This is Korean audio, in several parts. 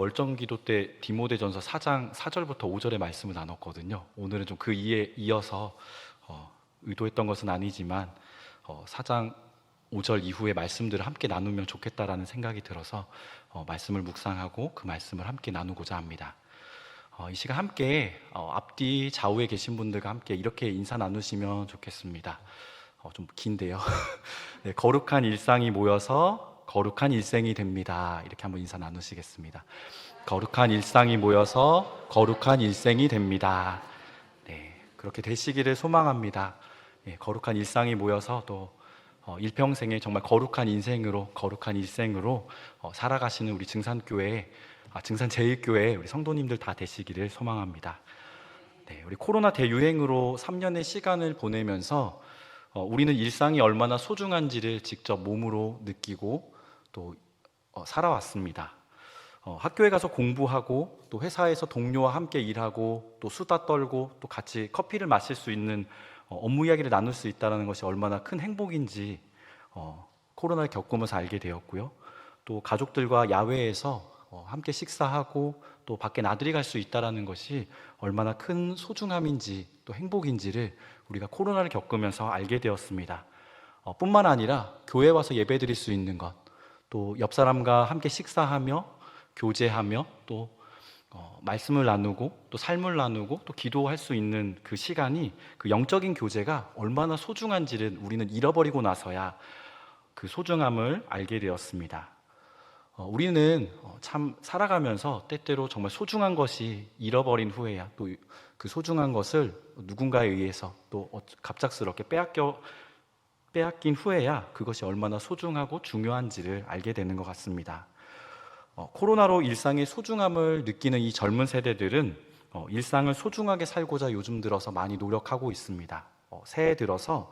월정기도 때 디모데전서 4장 4절부터 5절의 말씀을 나눴거든요. 오늘은 좀 그 이에 이어서 의도했던 것은 아니지만 4장 5절 이후의 말씀들을 함께 나누면 좋겠다라는 생각이 들어서 말씀을 묵상하고 그 말씀을 함께 나누고자 합니다. 이 시간 함께 앞뒤 좌우에 계신 분들과 함께 이렇게 인사 나누시면 좋겠습니다. 좀 긴데요. 네, 거룩한 일상이 모여서 거룩한 일생이 됩니다. 이렇게 한번 인사 나누시겠습니다. 거룩한 일상이 모여서 거룩한 일생이 됩니다. 네, 그렇게 되시기를 소망합니다. 네, 거룩한 일상이 모여서 또 일평생에 정말 거룩한 인생으로 거룩한 일생으로 살아가시는 우리 증산제일교회 우리 성도님들 다 되시기를 소망합니다. 네, 우리 코로나 대유행으로 3년의 시간을 보내면서 우리는 일상이 얼마나 소중한지를 직접 몸으로 느끼고 또 살아왔습니다. 학교에 가서 공부하고 또 회사에서 동료와 함께 일하고 또 수다 떨고 또 같이 커피를 마실 수 있는 업무 이야기를 나눌 수 있다는 것이 얼마나 큰 행복인지 코로나를 겪으면서 알게 되었고요. 또 가족들과 야외에서 함께 식사하고 또 밖에 나들이 갈 수 있다는 것이 얼마나 큰 소중함인지 또 행복인지를 우리가 코로나를 겪으면서 알게 되었습니다. 뿐만 아니라 교회 와서 예배 드릴 수 있는 것, 또 옆 사람과 함께 식사하며 교제하며 또 말씀을 나누고 또 삶을 나누고 또 기도할 수 있는 그 시간이 그 영적인 교제가 얼마나 소중한지를 우리는 잃어버리고 나서야 그 소중함을 알게 되었습니다. 우리는 참 살아가면서 때때로 정말 소중한 것이 잃어버린 후에야 또 그 소중한 것을 누군가에 의해서 또 갑작스럽게 빼앗긴 후에야 그것이 얼마나 소중하고 중요한지를 알게 되는 것 같습니다. 코로나로 일상의 소중함을 느끼는 이 젊은 세대들은 일상을 소중하게 살고자 요즘 들어서 많이 노력하고 있습니다. 새해 들어서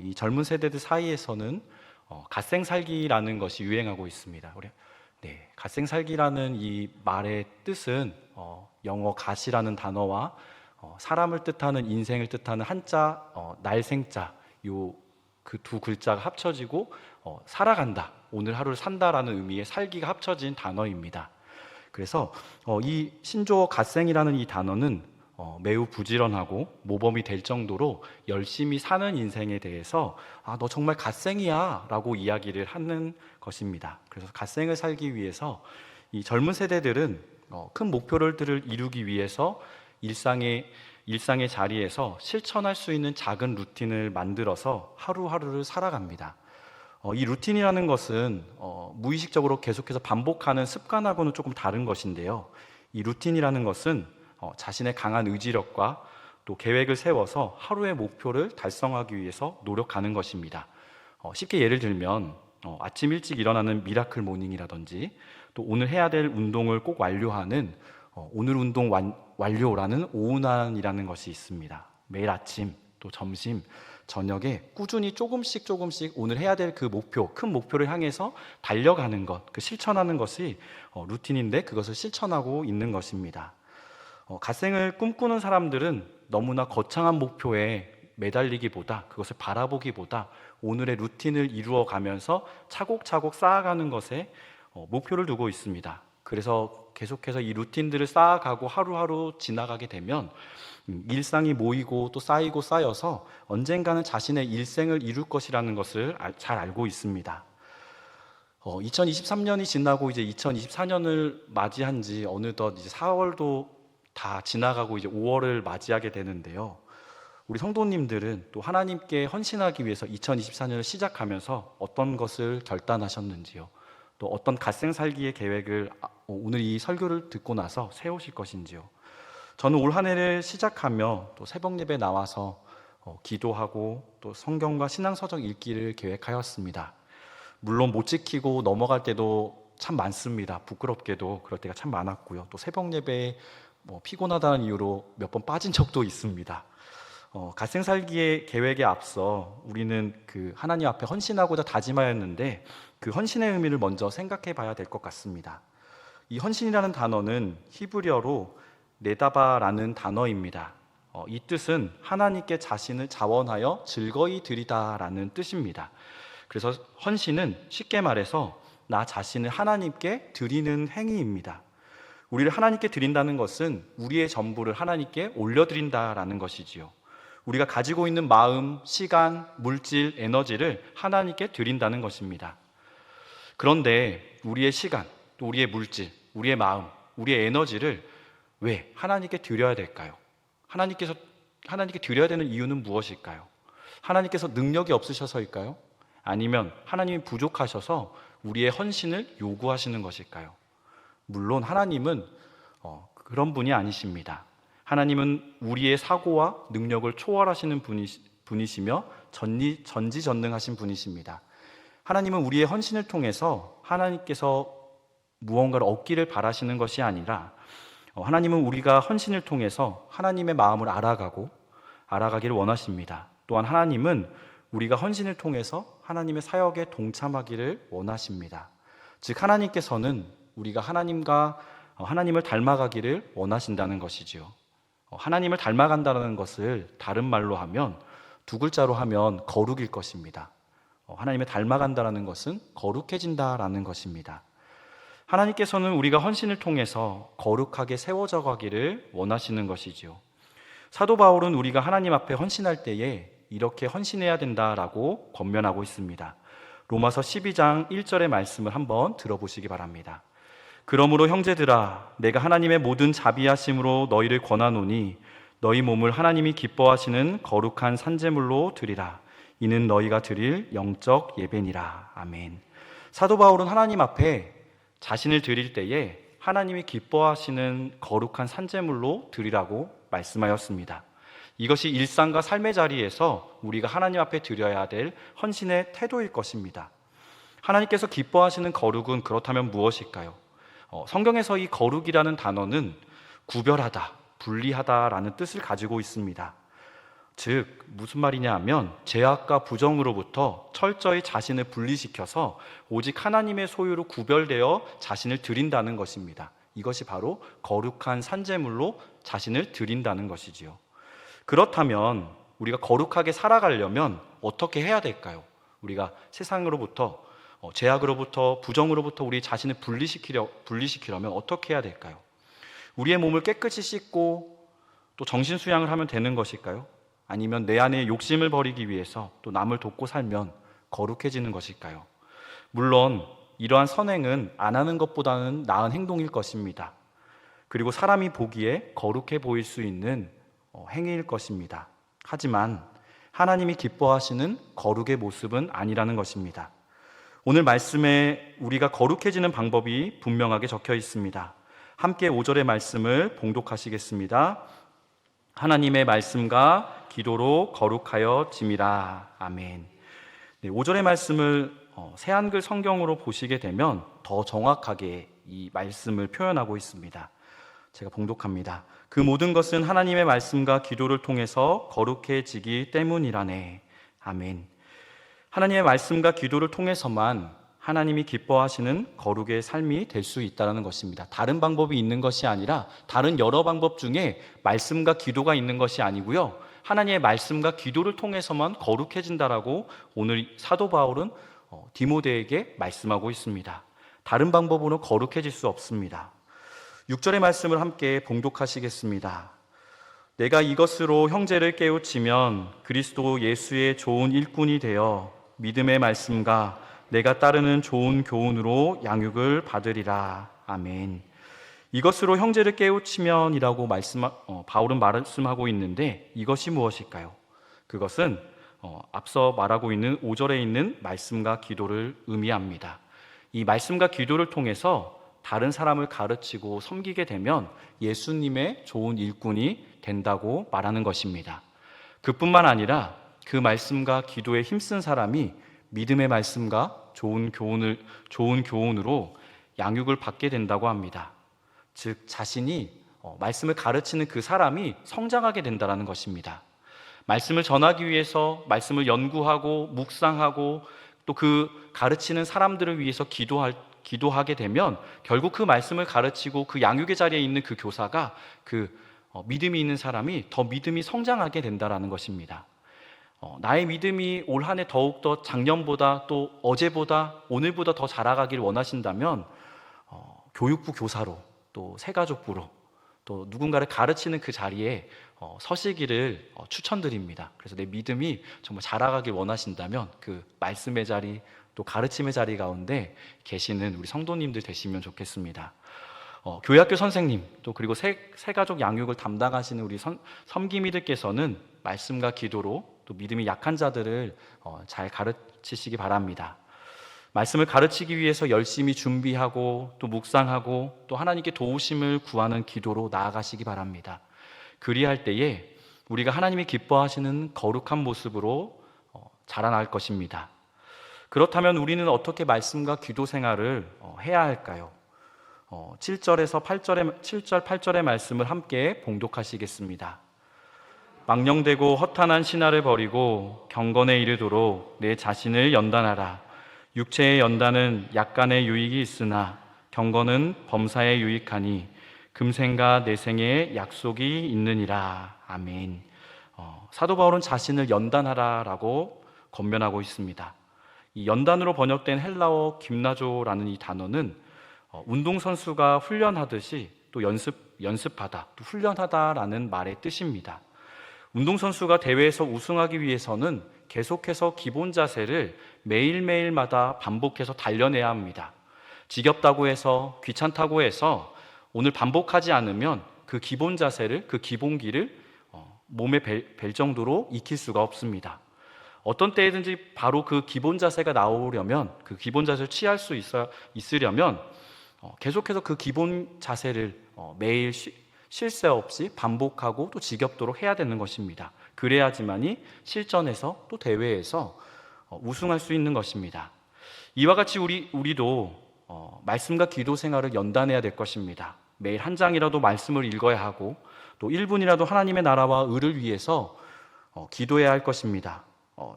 이 젊은 세대들 사이에서는 갓생살기라는 것이 유행하고 있습니다. 네, 갓생살기라는 이 말의 뜻은 영어 갓이라는 단어와 사람을 뜻하는 인생을 뜻하는 한자 날생자 요 그 두 글자가 합쳐지고 살아간다, 오늘 하루를 산다라는 의미의 살기가 합쳐진 단어입니다. 그래서 이 신조어 갓생이라는 이 단어는 매우 부지런하고 모범이 될 정도로 열심히 사는 인생에 대해서 너 정말 갓생이야 라고 이야기를 하는 것입니다. 그래서 갓생을 살기 위해서 이 젊은 세대들은 큰 목표를 이루기 위해서 일상의 자리에서 실천할 수 있는 작은 루틴을 만들어서 하루하루를 살아갑니다. 이 루틴이라는 것은 무의식적으로 계속해서 반복하는 습관하고는 조금 다른 것인데요. 이 루틴이라는 것은 자신의 강한 의지력과 또 계획을 세워서 하루의 목표를 달성하기 위해서 노력하는 것입니다. 쉽게 예를 들면 아침 일찍 일어나는 미라클 모닝이라든지 또 오늘 해야 될 운동을 꼭 완료하는 오늘 운동 완료라는 오운환이라는 것이 있습니다. 매일 아침 또 점심 저녁에 꾸준히 조금씩 오늘 해야 될 그 목표, 큰 목표를 향해서 달려가는 것, 그 실천하는 것이 루틴인데 그것을 실천하고 있는 것입니다. 갓생을 꿈꾸는 사람들은 너무나 거창한 목표에 매달리기보다, 그것을 바라보기보다 오늘의 루틴을 이루어가면서 차곡차곡 쌓아가는 것에 목표를 두고 있습니다. 그래서 계속해서 이 루틴들을 쌓아가고 하루하루 지나가게 되면 일상이 모이고 또 쌓이고 쌓여서 언젠가는 자신의 일생을 이룰 것이라는 것을 잘 알고 있습니다. 2023년이 지나고 이제 2024년을 맞이한 지 어느덧 이제 4월도 다 지나가고 이제 5월을 맞이하게 되는데요. 우리 성도님들은 또 하나님께 헌신하기 위해서 2024년을 시작하면서 어떤 것을 결단하셨는지요? 또 어떤 갓생살기의 계획을 오늘 이 설교를 듣고 나서 세우실 것인지요? 저는 올 한 해를 시작하며 또 새벽 예배 나와서 기도하고 또 성경과 신앙서적 읽기를 계획하였습니다. 물론 못 지키고 넘어갈 때도 참 많습니다. 부끄럽게도 그럴 때가 참 많았고요. 또 새벽 예배에 피곤하다는 이유로 몇 번 빠진 적도 있습니다. 갓생살기의 계획에 앞서 우리는 그 하나님 앞에 헌신하고자 다짐하였는데 그 헌신의 의미를 먼저 생각해 봐야 될 것 같습니다. 이 헌신이라는 단어는 히브리어로 네다바라는 단어입니다. 이 뜻은 하나님께 자신을 자원하여 즐거이 드리다라는 뜻입니다. 그래서 헌신은 쉽게 말해서 나 자신을 하나님께 드리는 행위입니다. 우리를 하나님께 드린다는 것은 우리의 전부를 하나님께 올려드린다라는 것이지요. 우리가 가지고 있는 마음, 시간, 물질, 에너지를 하나님께 드린다는 것입니다. 그런데 우리의 시간, 또 우리의 물질, 우리의 마음, 우리의 에너지를 왜 하나님께 드려야 될까요? 하나님께 드려야 되는 이유는 무엇일까요? 하나님께서 능력이 없으셔서일까요? 아니면 하나님이 부족하셔서 우리의 헌신을 요구하시는 것일까요? 물론 하나님은 그런 분이 아니십니다. 하나님은 우리의 사고와 능력을 초월하시는 분이시며 전지전능하신 분이십니다. 하나님은 우리의 헌신을 통해서 하나님께서 무언가를 얻기를 바라시는 것이 아니라 하나님은 우리가 헌신을 통해서 하나님의 마음을 알아가기를 원하십니다. 또한 하나님은 우리가 헌신을 통해서 하나님의 사역에 동참하기를 원하십니다. 즉 하나님께서는 우리가 하나님을 닮아가기를 원하신다는 것이지요. 하나님을 닮아간다는 것을 다른 말로 하면, 두 글자로 하면 거룩일 것입니다. 하나님을 닮아간다는 것은 거룩해진다라는 것입니다. 하나님께서는 우리가 헌신을 통해서 거룩하게 세워져 가기를 원하시는 것이지요. 사도 바울은 우리가 하나님 앞에 헌신할 때에 이렇게 헌신해야 된다라고 권면하고 있습니다. 로마서 12장 1절의 말씀을 한번 들어보시기 바랍니다. 그러므로 형제들아, 내가 하나님의 모든 자비하심으로 너희를 권하노니 너희 몸을 하나님이 기뻐하시는 거룩한 산제물로 드리라. 이는 너희가 드릴 영적 예배니라. 아멘. 사도 바울은 하나님 앞에 자신을 드릴 때에 하나님이 기뻐하시는 거룩한 산제물로 드리라고 말씀하였습니다. 이것이 일상과 삶의 자리에서 우리가 하나님 앞에 드려야 될 헌신의 태도일 것입니다. 하나님께서 기뻐하시는 거룩은 그렇다면 무엇일까요? 성경에서 이 거룩이라는 단어는 구별하다, 분리하다라는 뜻을 가지고 있습니다. 즉 무슨 말이냐 하면 죄악과 부정으로부터 철저히 자신을 분리시켜서 오직 하나님의 소유로 구별되어 자신을 드린다는 것입니다. 이것이 바로 거룩한 산제물로 자신을 드린다는 것이지요. 그렇다면 우리가 거룩하게 살아가려면 어떻게 해야 될까요? 우리가 세상으로부터 죄악으로부터 부정으로부터 우리 자신을 분리시키려면 어떻게 해야 될까요? 우리의 몸을 깨끗이 씻고 또 정신 수양을 하면 되는 것일까요? 아니면 내 안에 욕심을 버리기 위해서 또 남을 돕고 살면 거룩해지는 것일까요? 물론 이러한 선행은 안 하는 것보다는 나은 행동일 것입니다. 그리고 사람이 보기에 거룩해 보일 수 있는 행위일 것입니다. 하지만 하나님이 기뻐하시는 거룩의 모습은 아니라는 것입니다. 오늘 말씀에 우리가 거룩해지는 방법이 분명하게 적혀 있습니다. 함께 5절의 말씀을 봉독하시겠습니다. 하나님의 말씀과 기도로 거룩하여 짐이라. 아멘. 5절의 말씀을 새한글 성경으로 보시게 되면 더 정확하게 이 말씀을 표현하고 있습니다. 제가 봉독합니다. 그 모든 것은 하나님의 말씀과 기도를 통해서 거룩해지기 때문이라네. 아멘. 하나님의 말씀과 기도를 통해서만 하나님이 기뻐하시는 거룩의 삶이 될 수 있다는 것입니다. 다른 방법이 있는 것이 아니라 다른 여러 방법 중에 말씀과 기도가 있는 것이 아니고요. 하나님의 말씀과 기도를 통해서만 거룩해진다라고 오늘 사도 바울은 디모데에게 말씀하고 있습니다. 다른 방법으로 거룩해질 수 없습니다. 6절의 말씀을 함께 봉독하시겠습니다. 내가 이것으로 형제를 깨우치면 그리스도 예수의 좋은 일꾼이 되어 믿음의 말씀과 내가 따르는 좋은 교훈으로 양육을 받으리라. 아멘. 이것으로 형제를 깨우치면이라고 바울은 말씀하고 있는데 이것이 무엇일까요? 그것은 앞서 말하고 있는 5절에 있는 말씀과 기도를 의미합니다. 이 말씀과 기도를 통해서 다른 사람을 가르치고 섬기게 되면 예수님의 좋은 일꾼이 된다고 말하는 것입니다. 그뿐만 아니라 그 말씀과 기도에 힘쓴 사람이 믿음의 말씀과 좋은 교훈으로 양육을 받게 된다고 합니다. 즉 자신이 말씀을 가르치는 그 사람이 성장하게 된다는 것입니다. 말씀을 전하기 위해서 말씀을 연구하고 묵상하고 또 그 가르치는 사람들을 위해서 기도하게 되면 결국 그 말씀을 가르치고 그 양육의 자리에 있는 그 교사가 믿음이 있는 사람이 더 믿음이 성장하게 된다는 것입니다. 나의 믿음이 올 한 해 더욱더 작년보다 또 어제보다 오늘보다 더 자라가길 원하신다면 교육부 교사로 또 새가족부로 또 누군가를 가르치는 그 자리에 서시기를 추천드립니다. 그래서 내 믿음이 정말 자라가길 원하신다면 그 말씀의 자리 또 가르침의 자리 가운데 계시는 우리 성도님들 되시면 좋겠습니다. 교회학교 선생님 또 그리고 새가족 양육을 담당하시는 우리 섬김이들께서는 말씀과 기도로 또 믿음이 약한 자들을 잘 가르치시기 바랍니다. 말씀을 가르치기 위해서 열심히 준비하고 또 묵상하고 또 하나님께 도우심을 구하는 기도로 나아가시기 바랍니다. 그리할 때에 우리가 하나님이 기뻐하시는 거룩한 모습으로 자라날 것입니다. 그렇다면 우리는 어떻게 말씀과 기도 생활을 해야 할까요? 7절에서 8절의 말씀을 함께 봉독하시겠습니다. 망령되고 허탄한 신화를 버리고 경건에 이르도록 내 자신을 연단하라. 육체의 연단은 약간의 유익이 있으나 경건은 범사에 유익하니 금생과 내생에 약속이 있느니라. 아멘. 사도 바울은 자신을 연단하라라고 권면하고 있습니다. 이 연단으로 번역된 헬라어 김나조라는 이 단어는 운동선수가 훈련하듯이 또 연습하다, 또 훈련하다라는 말의 뜻입니다. 운동선수가 대회에서 우승하기 위해서는 계속해서 기본 자세를 매일매일마다 반복해서 단련해야 합니다. 지겹다고 해서, 귀찮다고 해서 오늘 반복하지 않으면 그 기본 자세를, 그 기본기를 몸에 뵐 정도로 익힐 수가 없습니다. 어떤 때든지 바로 그 기본 자세가 나오려면, 그 기본 자세를 취할 수 있으려면 계속해서 그 기본 자세를 매일 쉴 새 없이 반복하고 또 지겹도록 해야 되는 것입니다. 그래야지만이 실전에서 또 대회에서 우승할 수 있는 것입니다. 이와 같이 우리도 말씀과 기도 생활을 연단해야 될 것입니다. 매일 한 장이라도 말씀을 읽어야 하고 또 1분이라도 하나님의 나라와 의를 위해서 기도해야 할 것입니다.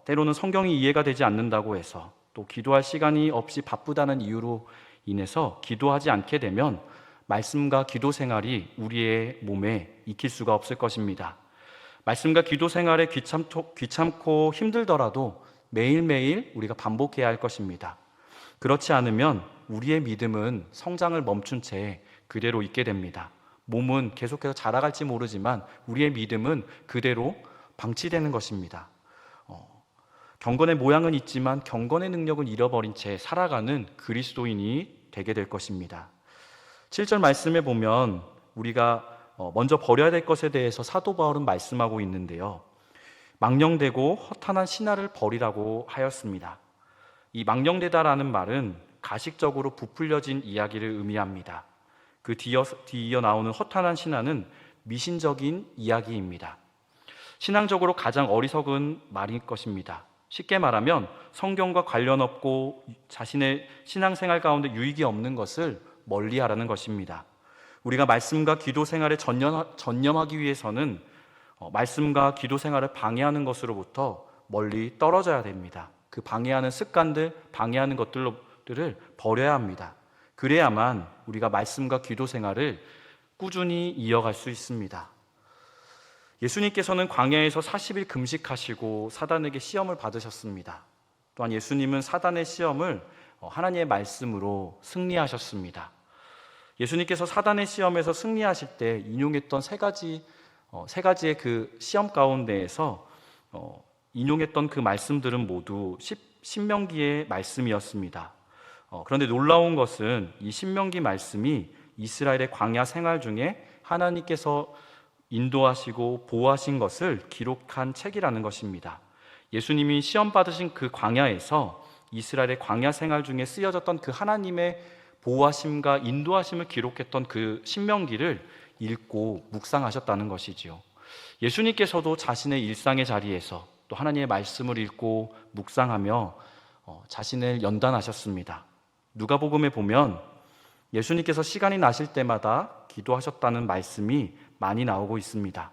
때로는 성경이 이해가 되지 않는다고 해서 또 기도할 시간이 없이 바쁘다는 이유로 인해서 기도하지 않게 되면 말씀과 기도 생활이 우리의 몸에 익힐 수가 없을 것입니다. 말씀과 기도 생활에 귀찮고 힘들더라도 매일매일 우리가 반복해야 할 것입니다. 그렇지 않으면 우리의 믿음은 성장을 멈춘 채 그대로 있게 됩니다. 몸은 계속해서 자라갈지 모르지만 우리의 믿음은 그대로 방치되는 것입니다. 경건의 모양은 있지만 경건의 능력은 잃어버린 채 살아가는 그리스도인이 되게 될 것입니다. 7절 말씀에 보면 우리가 먼저 버려야 될 것에 대해서 사도 바울은 말씀하고 있는데요. 망령되고 허탄한 신화를 버리라고 하였습니다. 이 망령되다라는 말은 가식적으로 부풀려진 이야기를 의미합니다. 그 뒤이어 나오는 허탄한 신화는 미신적인 이야기입니다. 신앙적으로 가장 어리석은 말일 것입니다. 쉽게 말하면 성경과 관련 없고 자신의 신앙생활 가운데 유익이 없는 것을 멀리하라는 것입니다. 우리가 말씀과 기도 생활에 전념하기 위해서는 말씀과 기도 생활을 방해하는 것으로부터 멀리 떨어져야 됩니다. 그 방해하는 습관들, 방해하는 것들을 버려야 합니다. 그래야만 우리가 말씀과 기도 생활을 꾸준히 이어갈 수 있습니다. 예수님께서는 광야에서 40일 금식하시고 사단에게 시험을 받으셨습니다. 또한 예수님은 사단의 시험을 하나님의 말씀으로 승리하셨습니다. 예수님께서 사단의 시험에서 승리하실 때 인용했던 세 가지의 그 시험 가운데에서 인용했던 그 말씀들은 모두 신명기의 말씀이었습니다. 그런데 놀라운 것은 이 신명기 말씀이 이스라엘의 광야 생활 중에 하나님께서 인도하시고 보호하신 것을 기록한 책이라는 것입니다. 예수님이 시험 받으신 그 광야에서 이스라엘의 광야 생활 중에 쓰여졌던 그 하나님의 보호하심과 인도하심을 기록했던 그 신명기를 읽고 묵상하셨다는 것이지요. 예수님께서도 자신의 일상의 자리에서 또 하나님의 말씀을 읽고 묵상하며 자신을 연단하셨습니다. 누가복음에 보면 예수님께서 시간이 나실 때마다 기도하셨다는 말씀이 많이 나오고 있습니다.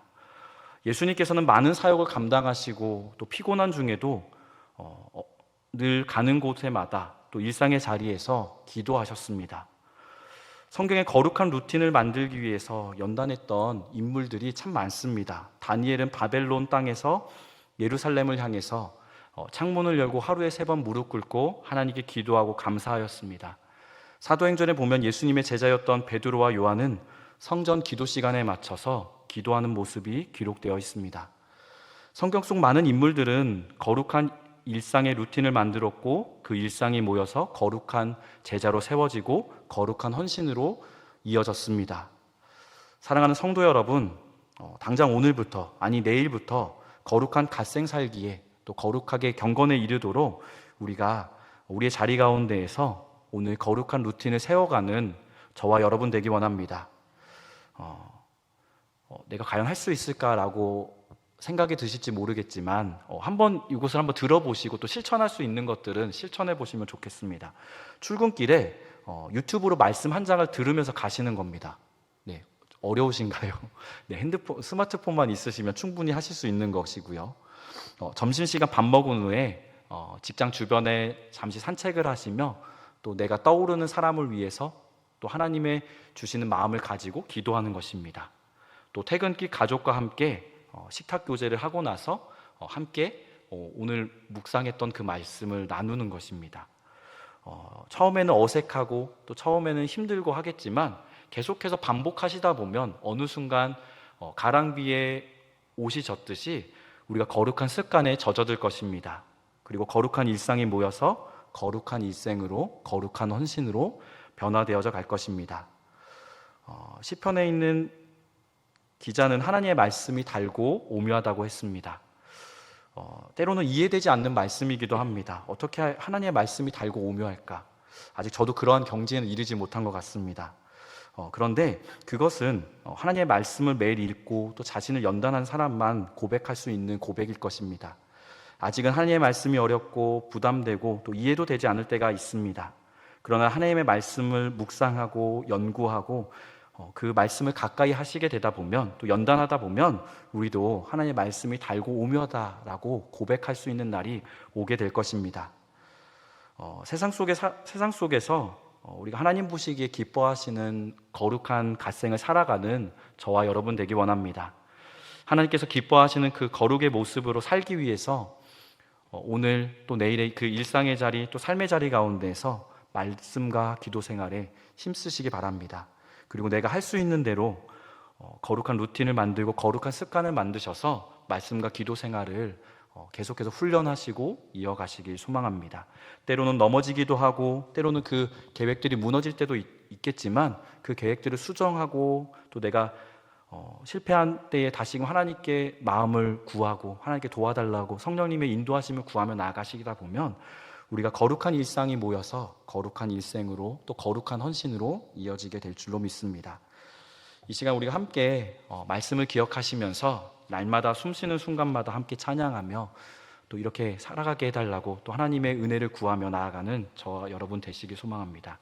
예수님께서는 많은 사역을 감당하시고 또 피곤한 중에도 늘 가는 곳에마다 또 일상의 자리에서 기도하셨습니다. 성경의 거룩한 루틴을 만들기 위해서 연단했던 인물들이 참 많습니다. 다니엘은 바벨론 땅에서 예루살렘을 향해서 창문을 열고 하루에 3번 무릎 꿇고 하나님께 기도하고 감사하였습니다. 사도행전에 보면 예수님의 제자였던 베드로와 요한은 성전 기도 시간에 맞춰서 기도하는 모습이 기록되어 있습니다. 성경 속 많은 인물들은 거룩한 일상의 루틴을 만들었고 그 일상이 모여서 거룩한 제자로 세워지고 거룩한 헌신으로 이어졌습니다. 사랑하는 성도 여러분, 당장 오늘부터, 아니 내일부터 거룩한 갓생 살기에 또 거룩하게 경건에 이르도록 우리가 우리의 자리 가운데에서 오늘 거룩한 루틴을 세워가는 저와 여러분 되기 원합니다. 내가 과연 할 수 있을까라고 생각이 드실지 모르겠지만 한번 이곳을 한번 들어보시고 또 실천할 수 있는 것들은 실천해 보시면 좋겠습니다. 출근길에 유튜브로 말씀 한 장을 들으면서 가시는 겁니다. 네, 어려우신가요? 네, 핸드폰, 스마트폰만 있으시면 충분히 하실 수 있는 것이고요. 점심시간 밥 먹은 후에 직장 주변에 잠시 산책을 하시며 또 내가 떠오르는 사람을 위해서 또 하나님의 주시는 마음을 가지고 기도하는 것입니다. 또 퇴근길 가족과 함께 식탁 교제를 하고 나서 함께 오늘 묵상했던 그 말씀을 나누는 것입니다. 처음에는 어색하고 또 처음에는 힘들고 하겠지만 계속해서 반복하시다 보면 어느 순간 가랑비에 옷이 젖듯이 우리가 거룩한 습관에 젖어들 것입니다. 그리고 거룩한 일상이 모여서 거룩한 일생으로 거룩한 헌신으로 변화되어져 갈 것입니다. 시편에 있는 기자는 하나님의 말씀이 달고 오묘하다고 했습니다. 때로는 이해되지 않는 말씀이기도 합니다. 어떻게 하나님의 말씀이 달고 오묘할까? 아직 저도 그러한 경지에는 이르지 못한 것 같습니다. 그런데 그것은 하나님의 말씀을 매일 읽고 또 자신을 연단한 사람만 고백할 수 있는 고백일 것입니다. 아직은 하나님의 말씀이 어렵고 부담되고 또 이해도 되지 않을 때가 있습니다. 그러나 하나님의 말씀을 묵상하고 연구하고 그 말씀을 가까이 하시게 되다 보면 또 연단하다 보면 우리도 하나님의 말씀이 달고 오묘하다라고 고백할 수 있는 날이 오게 될 것입니다. 세상 속에서 우리가 하나님 보시기에 기뻐하시는 거룩한 갓생을 살아가는 저와 여러분 되기 원합니다. 하나님께서 기뻐하시는 그 거룩의 모습으로 살기 위해서 오늘 또 내일의 그 일상의 자리 또 삶의 자리 가운데서 말씀과 기도 생활에 힘쓰시기 바랍니다. 그리고 내가 할 수 있는 대로 거룩한 루틴을 만들고 거룩한 습관을 만드셔서 말씀과 기도 생활을 계속해서 훈련하시고 이어가시길 소망합니다. 때로는 넘어지기도 하고 때로는 그 계획들이 무너질 때도 있겠지만 그 계획들을 수정하고 또 내가 실패한 때에 다시금 하나님께 마음을 구하고 하나님께 도와달라고 성령님의 인도하심을 구하며 나아가시다 보면 우리가 거룩한 일상이 모여서 거룩한 일생으로 또 거룩한 헌신으로 이어지게 될 줄로 믿습니다. 이 시간 우리가 함께 말씀을 기억하시면서 날마다 숨쉬는 순간마다 함께 찬양하며 또 이렇게 살아가게 해달라고 또 하나님의 은혜를 구하며 나아가는 저와 여러분 되시길 소망합니다.